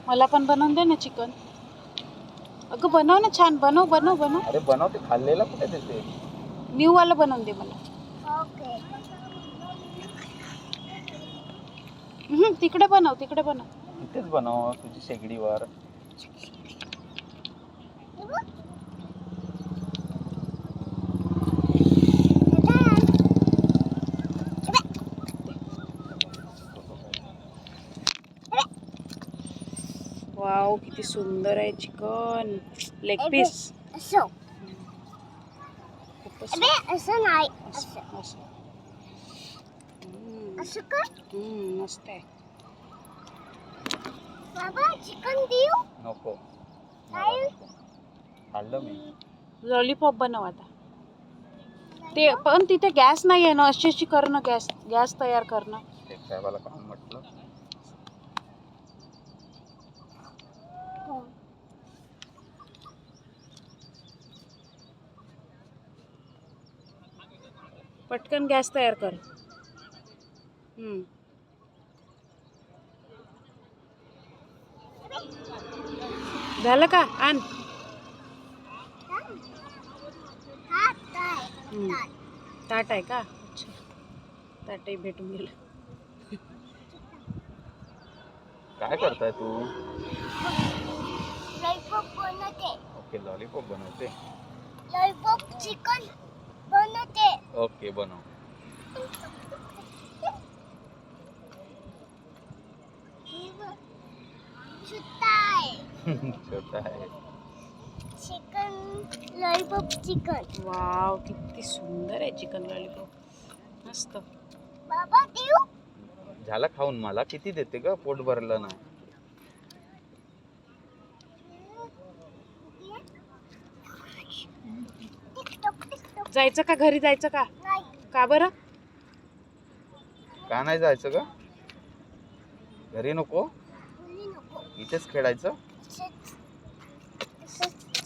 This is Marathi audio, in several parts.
मला पण बनवून दे ना चिकन. अगं बनव ना, छान बनव बनव बनव. अरे बनव, ते खाल्लेलं कुठे देते. न्यू वाला बनवून दे मला. तिकडे बनव, तिकडे बनव. इथेच बनव तुझी शेगडीवर. वाव, किती सुंदर आहे चिकन. Leg piece. असं नाही, असं का? मस्त आहे. बाबा चिकन देऊ? नको, नाही. खाल्लं मी. लॉलीपॉप बनव आता. ते पण तिथे गॅस नाही आहे ना, अशी अशी कर ना, गॅस तयार कर ना. ते साहेबाला काम म्हटलं. पटकन गॅस तयार कर. झालं का? आण. ताट आहे का? अच्छा, ताटही भेटून गेलं. काय करताय तू? लॉलीपॉप बनवते. ओके, लॉलीपॉप बनवते. लॉलीपॉप चिकन बनवते. ओके, बनव. छोटा आहे. Chicken lollipop chicken. वाव, किती सुंदर आहे चिकन लॉलीपॉप. मस्त. बाबा देऊ? झाला खाऊन. मला किती देते ग? पोट भरलं ना. जायचं का घरी? जायचं का? नाही. का बरं? का नाही जायचं ग? घरी नको, नको. इथेच खेळायचं.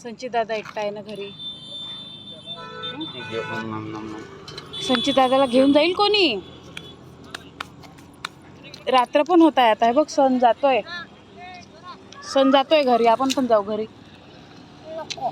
संचित दादा एकटा आहे ना घरी. ठीक आहे. संचित दादाला घेऊन जाईल कोणी? रात्र पण होत आहे आता. हे बघ, सण जातोय घरी. आपण पण जाऊ घरी. नको.